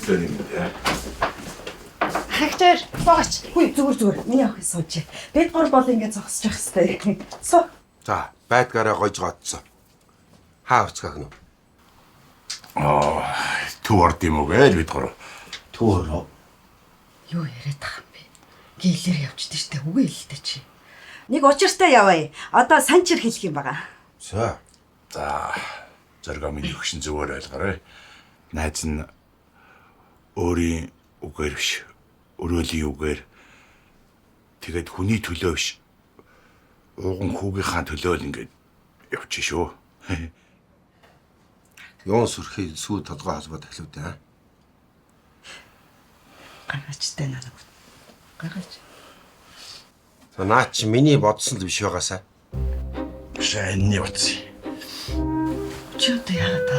хөдлөө юм дээ. Хагтар бооч. Хүй зүгээр. Миний охин сууж. Бид гор бол ингэ зогсож явах хэрэгтэй. Суу. За, байдгаараа гойж гоцсон. Хаа уцгаах нь? Төв орд юм уу гээл бид гур. Төв ороо. Юу яриад байгаа юм бэ? Гэлээр явчихдээ штэ үгүй л дээ чи. Нэг учиртай яваа. Одоо санчир хэлэх юм байгаа. За. Зоргоо миний өгшин зүгээр ойлгоорой. Найз нь өөрийн үгээр биш. Өрөөлийн үгээр тэгээд хүний төлөө биш. Ууган хүүгийнхаа төлөө л ингэж явчих шүү. Юун сүрхий сүү толгой холбоо тахлууд аа. Гаргачтай надад. Гаргач. За наа чи миний бодсон л биш байгаасаа. Шайны утас. Чи одоо яагаад та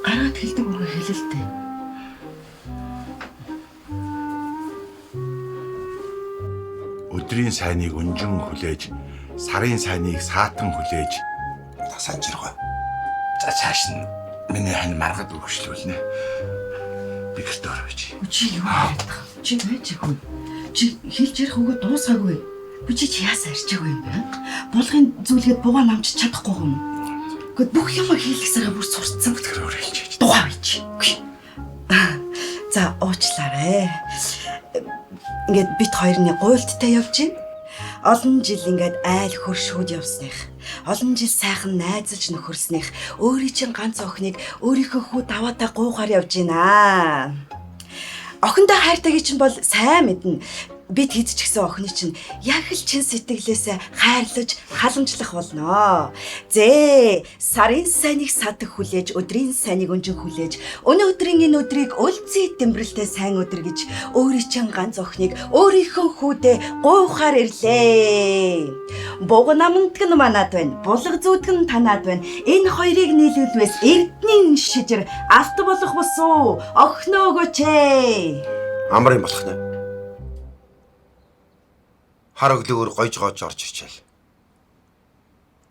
гараад хэлдэг үгээ хэлэлтэй. Өдрийн сайныг өнжин хүлээж, сарын сайныг саатан хүлээж Санчиргаа. за цааш нь миний хань маргад өгшлүүлнэ. Би гэртээ орооч. Чи юу яриад байгаа? Чи байжгүй. Чи хэлж ярих үгээ дуусгаагүй. Чи яас арчиг юм бэ? Булгын зүйлгээд бугаа намч чадахгүй юм. Гэхдээ бүх юм хийлгэсээр бүр сурцсан. Тэр өөр хэлж. Дугаа бич. За уучлаарай. Ингээд бит хоёрны гуйлдтай явж байна. Олон жил ингээд айл хөршүүд явсных. Олон жил сайхан найзаж нөхөрснөх. Өөрийн чинь ганц охиныг өөрийнхөө хүү даваатаа гуйхаар явж байна. Охиндоо хайртайг чинь бол сайн мэднэ. Бид хэд ч гэсэн охины чинь яг л чин сэтгэлээсээ хайрлаж халамжлах болно. Зээ, сарын сайныг сатах хүлээж, өдрийн сайныг өнжин хүлээж, өнөөдрийн энэ өдрийг өлзий тэмбрэлтэй сайн өдөр гэж өөрийн чинь ганц охиныг өөрийнхөө хүүдээ гуйхаар ирлээ. Буг намтг нь манад байна. Булга зүудг нь танаад байна. Энэ хоёрыг нийлүүлвээс эрдний шижир алт болох босуу. Охиноо өгөөч ээ. Амар юм болох нэ. Хар өглөөр гойж орж ирчээл.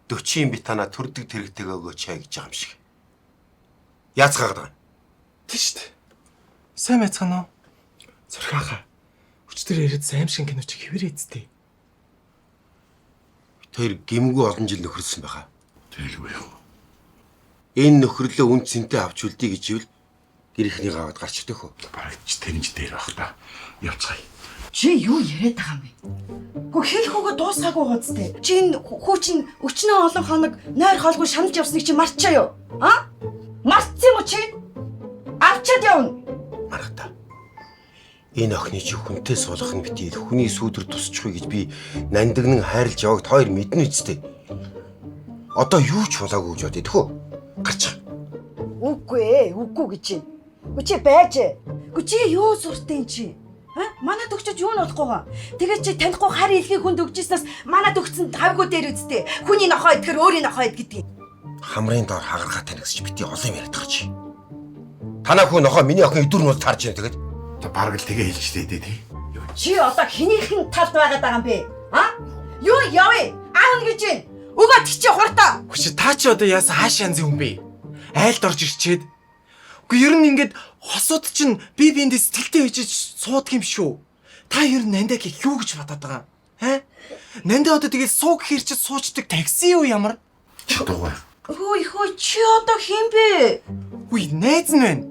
40 бит танаа төрдөг тэрэгтэйг өгөөч гэж байгаа юм шиг. Яацгаагаад байгаа. Тийш үү. Сайн байцгаана уу? Зорхаахаа. Өчтөр яриад сайн шиг кино чи хэвэр эцтэй. Тэр гимгүү олон жил нөхөрсөн байгаа. Тэгэлгүй юу. Энэ нөхөрлөө үн цэнтэй авч үлдээ гэж ивэл гэр ихнийг аваад гарч ирдэх үү? Барагч тэнж дээр бах та. Явцгаая. Чи юу яриад байгаа юм бэ? Гэхдээ хэлэх үгээ дуусгаагүй гоцтэй. Чи энэ хүү чин өчнөө олон хоног нойр хоолгүй шаналж явсныг чи марчаа юу? А? Марцсан юм уу чи? Авчаад явна. Маргатай. Энэ охины чи хүнтэй суулгах нь бити хүний сүүдэр тусчихгүй гэж би нандинг хайрлж явагд хоёр мэднэ үсттэй. Одоо юу ч болоогүй гэж бодъё тэхүү. Гарч. Үгүй гэж чинь. Чи байж. Чи юу суртын чи? Манад өгчөж юу нь болохгүй гаа. Тэгээ чи танихгүй хар илгийн хүнд өгчээснээс манад өгсөн тавгүй дээр үсттэй. Хүний нохоо идэхэр өөрийн нохоо ид гэдэг. Хамрын доор хагаргаа танигсч бити олон юм яриад байгаа чи. Танаа хүү нохоо миний охин өдөр нь тарж яа тэгээд. Та бараг л тэгээ хэлжтэй дээ тий. Чи одоо хинийхэн талд байгаад байгаа юм бэ? Юу явъя? Аавна гэж байна. Өгөөд чи хуртаа. Хүч та чи одоо яасан хааш янзын хүн бэ? Айлд орж ирчээд. Үгүй ер нь ингээд хосууд чинь би биэндээ сэтгэлтэй байж суудаг юм шүү. Та ер нь нандаа гэх юу гэж бодоод байгаа? Нандаа одоо тэгээд суу гэхэр чи суучдаг такси юу ямар? Чадахгүй. Хөөе чи одоо хин бэ? Үгүй найз нь байна.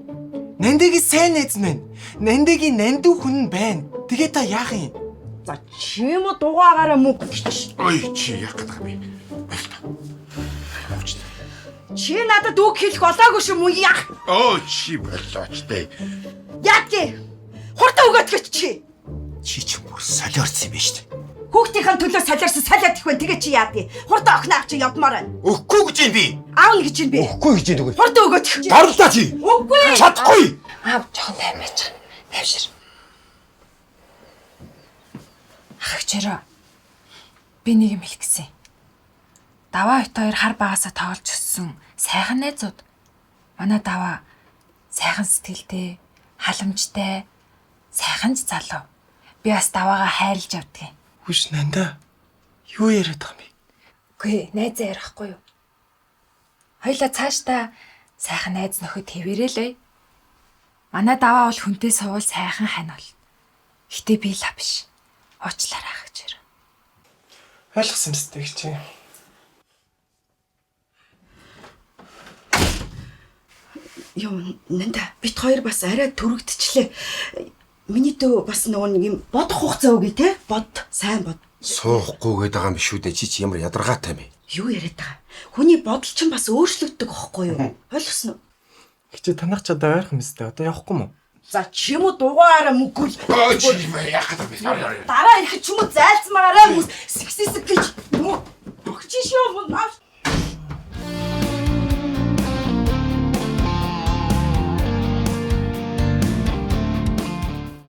Нандагийн сайн найз нь байна. Нандагийн нандуу хүн байна. Тэгээ та яах юм? За чи юм уу дугаагаараа мөнгө гэж. Ой чи яах гэдэг юм бэ? Чи надад үг хэлэх болоогүй шүү мүү яах? Чи болооч дээ. Яадаг? Хурдан өгөөдгөч чи. Чи ч бүр солиорсон юм байна шүү дээ. Хүүхдийн төлөө солиорсон солиод их байна. Тэгээ чи яадаг? Хурдан охин авч явмаар байна. Өгөхгүй гэж юм би. Аавна гэж юм би. Өгөхгүй гэж юм тэгвэл. Хурдан өгөөч. Дарвлаа чи. Үгүй. Чадахгүй. Аав жоохон таймаач. Тавшир. Агчаараа. Би нэг юм хэлэх гэсэн. Даваа хот хоёр хар багасаа тоолж өссөн сайхан найзууд. Манай даваа сайхан сэтгэлтэй, халамжтай, сайхан залуу. Би бас даваагаа хайрлаж явдаг юм. Хүч нандаа. Юу яриад байгаа юм бэ? Үгүй найзаа ярихгүй юу? Хоёлаа цаашдаа сайхан найз нөхөд хэвээрээ л бай. Манай даваа бол хүнтэй суувал сайхан хань бол. Гэтэ би лав биш. Уучлаарай ах Жира. Ойлгосон юм сте чи. Юу нэнда бит хоёр бас арай төрөгдчихлээ. Миний дөө бас нөгөө нэг юм бодох хугацаа өгье те. Бод, сайн бод. Суухгүй гээд байгаа юм шүү дээ. Чи ямар ядаргаатай юм бэ? Юу яриад байгаа? Хүний бодол чинь бас өөрчлөгддөг аахгүй юу? Ойлгосноо? Хичээ танах чадаа ойрхон юм сте. Одоо явахгүй мó? За чи юм уу дугаараа мөггөл. Чи яах гэдэг бэ? Дараа ирэхэд ч юм уу зайлцмаараа хүмүүс сексисэг гэж юм уу? Өгч шүү юм уу?